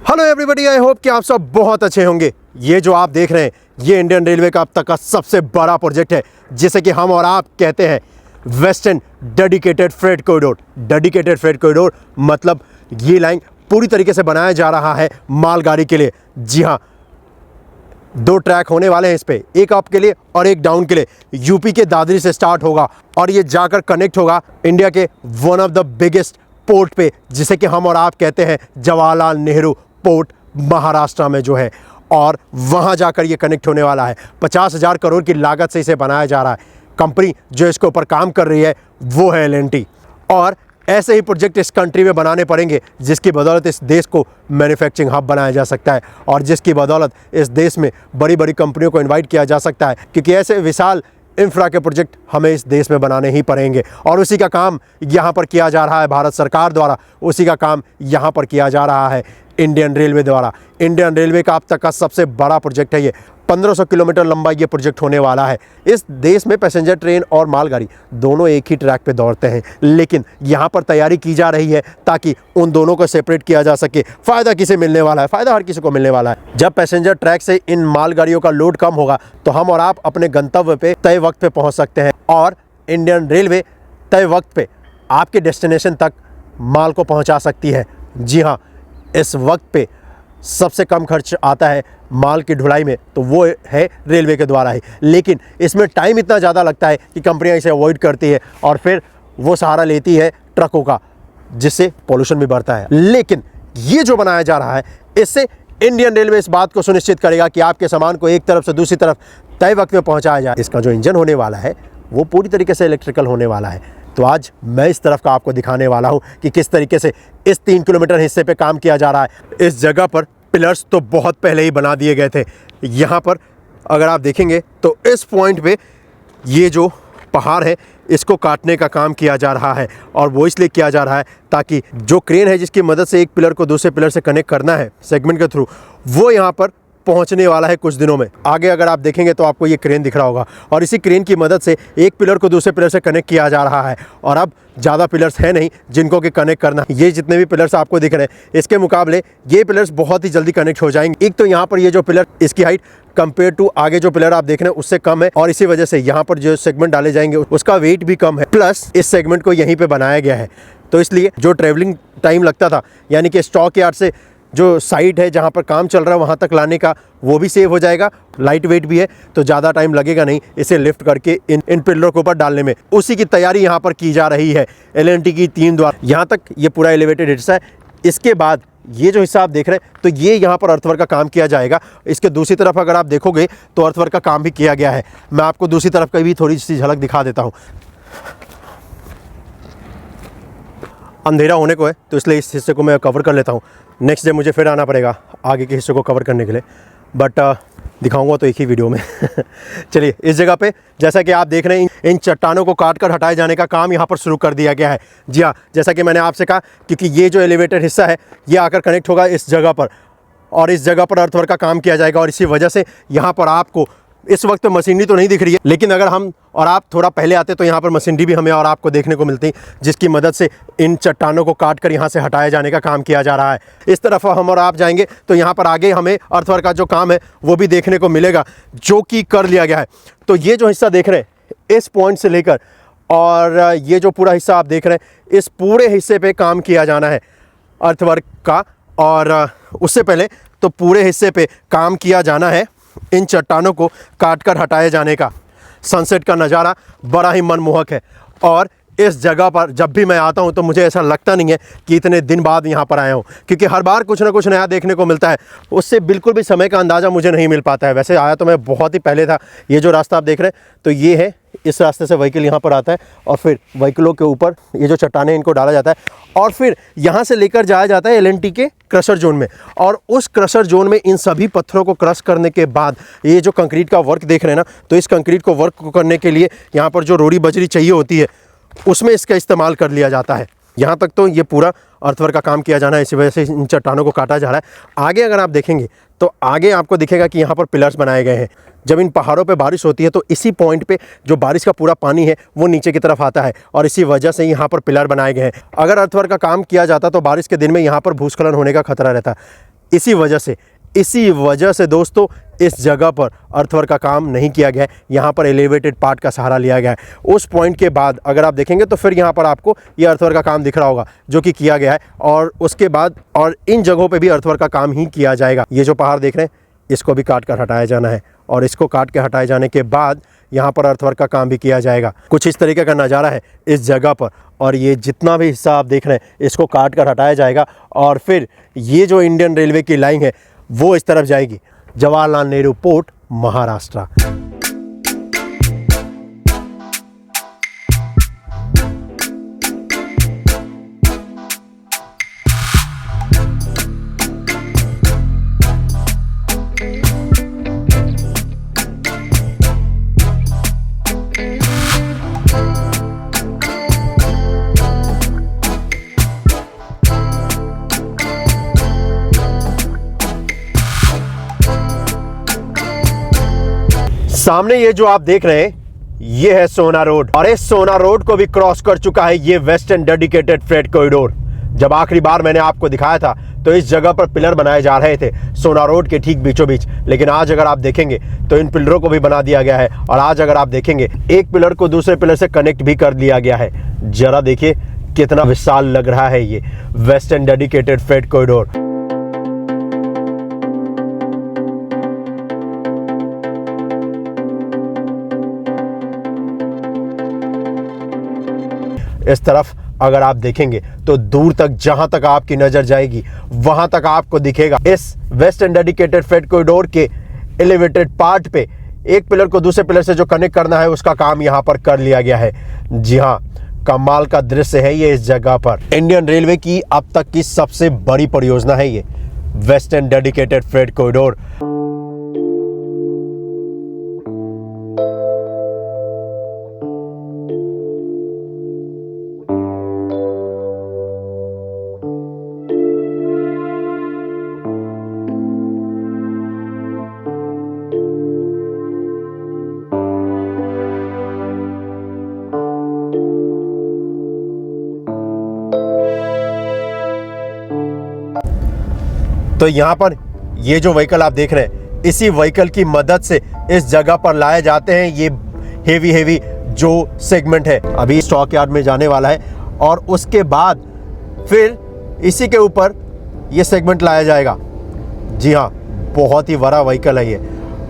Hello everybody, I hope कि आप सब बहुत अच्छे होंगे। ये जो आप देख रहे हैं ये इंडियन रेलवे का अब तक का सबसे बड़ा प्रोजेक्ट है, जिसे कि हम और आप कहते हैं western dedicated freight corridor. Dedicated freight corridor मतलब ये लाइन पूरी तरीके से बनाया जा रहा है मालगाड़ी के लिए। जी हाँ, 2 ट्रैक होने वाले हैं इस पे, एक अप के लिए और एक डाउन के लिए। यूपी के दादरी से स्टार्ट होगा और ये जाकर कनेक्ट होगा इंडिया के one of the biggest port पे, जिसे कि हम और आप कहते हैं जवाहरलाल नेहरू पोर्ट, महाराष्ट्र में जो है। और वहाँ जाकर ये कनेक्ट होने वाला है। 50,000 करोड़ की लागत से इसे बनाया जा रहा है। कंपनी जो इसके ऊपर काम कर रही है वो है L&T। और ऐसे ही प्रोजेक्ट इस कंट्री में बनाने पड़ेंगे जिसकी बदौलत इस देश को मैन्युफैक्चरिंग हब बनाया जा सकता है और जिसकी बदौलत इस देश में बड़ी बड़ी कंपनियों को इनवाइट किया जा सकता है, क्योंकि ऐसे विशाल इंफ्रा के प्रोजेक्ट हमें इस देश में बनाने ही पड़ेंगे। और उसी का काम यहाँ पर किया जा रहा है भारत सरकार द्वारा, उसी का काम यहाँ पर किया जा रहा है इंडियन रेलवे द्वारा। इंडियन रेलवे का अब तक का सबसे बड़ा प्रोजेक्ट है ये। 1500 किलोमीटर लंबा ये प्रोजेक्ट होने वाला है। इस देश में पैसेंजर ट्रेन और मालगाड़ी दोनों एक ही ट्रैक पे दौड़ते हैं, लेकिन यहाँ पर तैयारी की जा रही है ताकि उन दोनों को सेपरेट किया जा सके। फ़ायदा किसे मिलने वाला है? फ़ायदा हर किसी को मिलने वाला है। जब पैसेंजर ट्रैक से इन मालगाड़ियों का लोड कम होगा तो हम और आप अपने गंतव्य पे तय वक्त पे पहुँच सकते हैं और इंडियन रेलवे तय वक्त पे आपके डेस्टिनेशन तक माल को पहुँचा सकती है। जी हाँ, इस वक्त पे सबसे कम खर्च आता है माल की ढुलाई में, तो वो है रेलवे के द्वारा ही। लेकिन इसमें टाइम इतना ज़्यादा लगता है कि कंपनियां इसे अवॉइड करती है और फिर वो सहारा लेती है ट्रकों का, जिससे पोल्यूशन भी बढ़ता है। लेकिन ये जो बनाया जा रहा है, इससे इंडियन रेलवे इस बात को सुनिश्चित करेगा कि आपके सामान को एक तरफ से दूसरी तरफ तय वक्त में पहुँचाया जाए। इसका जो इंजन होने वाला है वो पूरी तरीके से इलेक्ट्रिकल होने वाला है। तो आज मैं इस तरफ का आपको दिखाने वाला हूं कि किस तरीके से इस 3 किलोमीटर हिस्से पे काम किया जा रहा है। इस जगह पर पिलर्स तो बहुत पहले ही बना दिए गए थे। यहाँ पर अगर आप देखेंगे तो इस पॉइंट पे ये जो पहाड़ है इसको काटने का काम किया जा रहा है, और वो इसलिए किया जा रहा है ताकि जो क्रेन है जिसकी मदद से एक पिलर को दूसरे पिलर से कनेक्ट करना है सेगमेंट के थ्रू, वो यहाँ पर पहुंचने वाला है कुछ दिनों में। आगे अगर आप देखेंगे तो आपको ये क्रेन दिख रहा होगा, और इसी क्रेन की मदद से एक पिलर को दूसरे पिलर से कनेक्ट किया जा रहा है। और अब ज़्यादा पिलर्स हैं नहीं जिनको कि कनेक्ट करना है। ये जितने भी पिलर्स आपको दिख रहे हैं, इसके मुकाबले ये पिलर्स बहुत ही जल्दी कनेक्ट हो जाएंगे। एक तो यहाँ पर ये जो पिलर, इसकी हाइट कंपेयर टू आगे जो पिलर आप देख रहे हैं उससे कम है, और इसी वजह से यहाँ पर जो सेगमेंट डाले जाएंगे उसका वेट भी कम है। प्लस इस सेगमेंट को यहीं पर बनाया गया है, तो इसलिए जो ट्रेवलिंग टाइम लगता था, यानी कि स्टॉक यार्ड से जो साइट है जहाँ पर काम चल रहा है वहाँ तक लाने का, वो भी सेव हो जाएगा। लाइट वेट भी है तो ज़्यादा टाइम लगेगा नहीं इसे लिफ्ट करके इन पिलरों के ऊपर डालने में। उसी की तैयारी यहाँ पर की जा रही है L&T की टीम द्वारा। यहाँ तक ये पूरा एलिवेटेड हिस्सा है। इसके बाद ये जो हिस्सा आप देख रहे हैं, तो ये यहाँ पर अर्थवर्क का काम किया जाएगा। इसके दूसरी तरफ अगर आप देखोगे तो अर्थवर्क का काम भी किया गया है। मैं आपको दूसरी तरफ का भी थोड़ी सी झलक दिखा देता हूँ। अंधेरा होने को है तो इसलिए इस हिस्से को मैं कवर कर लेता हूँ। नेक्स्ट डे मुझे फिर आना पड़ेगा आगे के हिस्से को कवर करने के लिए, बट दिखाऊंगा तो एक ही वीडियो में। चलिए, इस जगह पे जैसा कि आप देख रहे हैं इन चट्टानों को काट कर हटाए जाने का काम यहाँ पर शुरू कर दिया गया है। जी हाँ, जैसा कि मैंने आपसे कहा, क्योंकि ये जो एलिवेटेड हिस्सा है ये आकर कनेक्ट होगा इस जगह पर, और इस जगह पर अर्थवर्क का काम किया जाएगा। और इसी वजह से यहाँ पर आपको इस वक्त मशीनरी तो नहीं दिख रही है, लेकिन अगर हम और आप थोड़ा पहले आते तो यहाँ पर मशीनरी भी हमें और आपको देखने को मिलती, जिसकी मदद से इन चट्टानों को काट कर यहाँ से हटाए जाने का काम किया जा रहा है। इस तरफ हम और आप जाएंगे तो यहाँ पर आगे हमें अर्थवर्क का जो काम है वो भी देखने को मिलेगा, जो कि कर लिया गया है। तो ये जो हिस्सा देख रहे हैं इस पॉइंट से लेकर और ये जो पूरा हिस्सा आप देख रहे हैं, इस पूरे हिस्से पर काम किया जाना है अर्थवर्क का। और उससे पहले तो पूरे हिस्से पर काम किया जाना है इन चट्टानों को काटकर हटाए जाने का। सनसेट का नज़ारा बड़ा ही मनमोहक है, और इस जगह पर जब भी मैं आता हूं तो मुझे ऐसा लगता नहीं है कि इतने दिन बाद यहां पर आया हूं, क्योंकि हर बार कुछ ना कुछ नया देखने को मिलता है। उससे बिल्कुल भी समय का अंदाज़ा मुझे नहीं मिल पाता है। वैसे आया तो मैं बहुत ही पहले था। ये जो रास्ता आप देख रहे हैं तो ये है, इस रास्ते से व्हीकल यहाँ पर आता है और फिर व्हीकलों के ऊपर ये जो चट्टानें इनको डाला जाता है, और फिर यहाँ से लेकर जाया जाता है L&T के क्रशर जोन में। और उस क्रशर जोन में इन सभी पत्थरों को क्रश करने के बाद ये जो कंक्रीट का वर्क देख रहे हैं ना, तो इस कंक्रीट को वर्क को करने के लिए यहाँ पर जो रोड़ी बजरी चाहिए होती है उसमें इसका इस्तेमाल कर लिया जाता है। यहाँ तक तो ये पूरा अर्थवर्क का काम किया जाना है, इसी वजह से इन चट्टानों को काटा जा रहा है। आगे अगर आप देखेंगे तो आगे आपको दिखेगा कि यहाँ पर पिलर्स बनाए गए हैं। जब इन पहाड़ों पे बारिश होती है तो इसी पॉइंट पे जो बारिश का पूरा पानी है वो नीचे की तरफ आता है, और इसी वजह से यहाँ पर पिलर बनाए गए हैं। अगर अर्थवर्क का काम किया जाता तो बारिश के दिन में यहाँ पर भूस्खलन होने का खतरा रहता। इसी वजह से दोस्तों इस जगह पर अर्थवर्क का काम नहीं किया गया है। यहाँ पर एलिवेटेड पार्ट का सहारा लिया गया है। उस पॉइंट के बाद अगर आप देखेंगे तो फिर यहाँ पर आपको ये अर्थवर्क का काम दिख रहा होगा जो कि किया गया है, और उसके बाद और इन जगहों पे भी अर्थवर्क का काम ही किया जाएगा। ये जो पहाड़ देख रहे हैं इसको भी काट कर हटाया जाना है, और इसको काट के हटाए जाने के बाद यहाँ पर अर्थवर्क का काम भी किया जाएगा। कुछ इस तरीके का नज़ारा है इस जगह पर, और ये जितना भी हिस्सा आप देख रहे हैं इसको काट कर हटाया जाएगा, और फिर ये जो इंडियन रेलवे की लाइन है वो इस तरफ जाएगी, जवाहरलाल नेहरू पोर्ट, महाराष्ट्र। सामने ये जो आप देख रहे हैं ये है सोना रोड, और इस सोना रोड को भी क्रॉस कर चुका है ये वेस्टर्न डेडिकेटेड फ्रेट कॉरिडोर। जब आखिरी बार मैंने आपको दिखाया था तो इस जगह पर पिलर बनाए जा रहे थे सोना रोड के ठीक बीचों बीच, लेकिन आज अगर आप देखेंगे तो इन पिलरों को भी बना दिया गया है, और आज अगर आप देखेंगे एक पिलर को दूसरे पिलर से कनेक्ट भी कर दिया गया है। जरा देखिए कितना विशाल लग रहा है ये वेस्टर्न डेडिकेटेड फ्रेट कॉरिडोर। इस तरफ अगर आप देखेंगे तो दूर तक जहां तक आपकी नजर जाएगी वहां तक आपको दिखेगा इस वेस्टर्न डेडिकेटेड फ्रेट कॉरिडोर के एलिवेटेड पार्ट पे एक पिलर को दूसरे पिलर से जो कनेक्ट करना है उसका काम यहां पर कर लिया गया है। जी हां, कमाल का दृश्य है ये इस जगह पर। इंडियन रेलवे की अब तक की सबसे बड़ी परियोजना है ये वेस्टर्न डेडिकेटेड फ्रेट कॉरिडोर। तो यहाँ पर ये जो व्हीकल आप देख रहे हैं इसी व्हीकल की मदद से इस जगह पर लाए जाते हैं ये हेवी जो सेगमेंट है, अभी स्टॉक यार्ड में जाने वाला है, और उसके बाद फिर इसी के ऊपर ये सेगमेंट लाया जाएगा। जी हाँ, बहुत ही बड़ा व्हीकल है ये,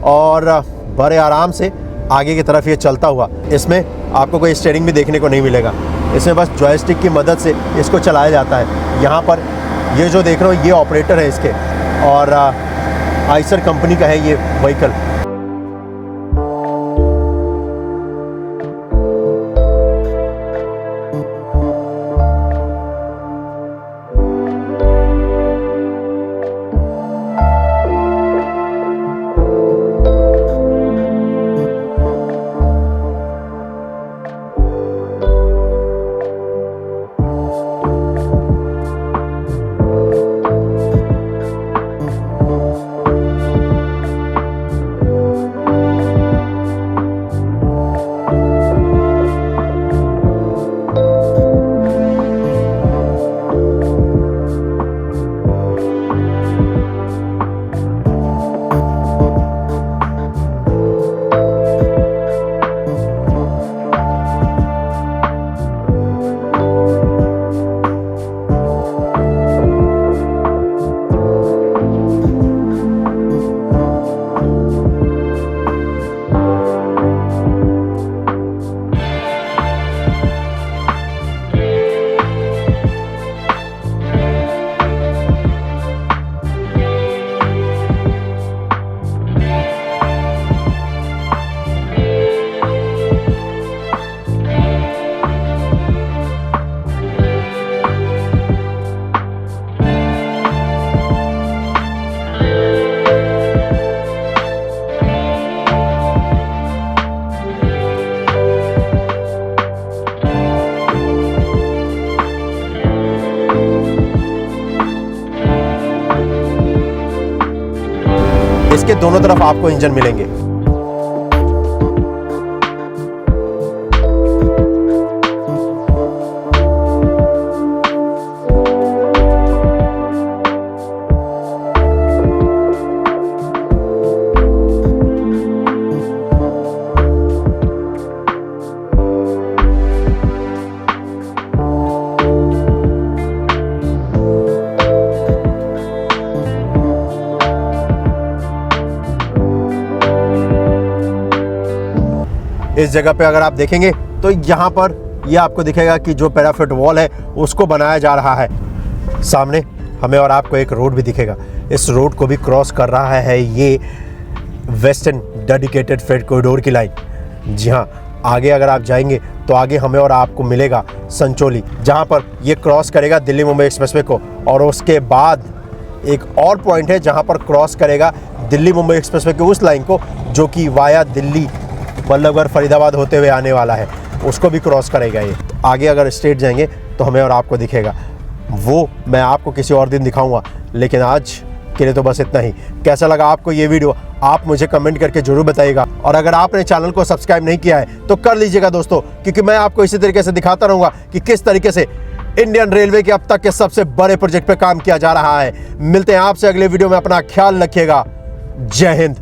और बड़े आराम से आगे की तरफ ये चलता हुआ। इसमें आपको कोई स्टीयरिंग भी देखने को नहीं मिलेगा, इसमें बस जॉयस्टिक की मदद से इसको चलाया जाता है। यहाँ पर ये जो देख रहे हो ये ऑपरेटर है इसके, और आइसर कंपनी का है ये व्हीकल। इसके दोनों तरफ आपको इंजन मिलेंगे। इस जगह पे अगर आप देखेंगे तो यहाँ पर ये आपको दिखेगा कि जो पैराफिट वॉल है उसको बनाया जा रहा है। सामने हमें और आपको एक रोड भी दिखेगा, इस रोड को भी क्रॉस कर रहा है ये वेस्टर्न डेडिकेटेड फ्रेट कॉरिडोर की लाइन। जी हाँ, आगे अगर आप जाएंगे तो आगे हमें और आपको मिलेगा संचोली, जहाँ पर ये क्रॉस करेगा दिल्ली मुंबई एक्सप्रेसवे को, और उसके बाद एक और पॉइंट है जहाँ पर क्रॉस करेगा दिल्ली मुंबई एक्सप्रेसवे की उस लाइन को जो कि वाया दिल्ली बल्लभगढ़ फरीदाबाद होते हुए आने वाला है, उसको भी क्रॉस करेगा ये। तो आगे अगर स्ट्रेट जाएंगे तो हमें और आपको दिखेगा, वो मैं आपको किसी और दिन दिखाऊंगा, लेकिन आज के लिए तो बस इतना ही। कैसा लगा आपको ये वीडियो आप मुझे कमेंट करके जरूर बताइएगा, और अगर आपने चैनल को सब्सक्राइब नहीं किया है तो कर लीजिएगा दोस्तों, क्योंकि मैं आपको इसी तरीके से दिखाता रहूंगा कि किस तरीके से इंडियन रेलवे के अब तक के सबसे बड़े प्रोजेक्ट पे काम किया जा रहा है। मिलते हैं आपसे अगले वीडियो में, अपना ख्याल रखिएगा। जय हिंद।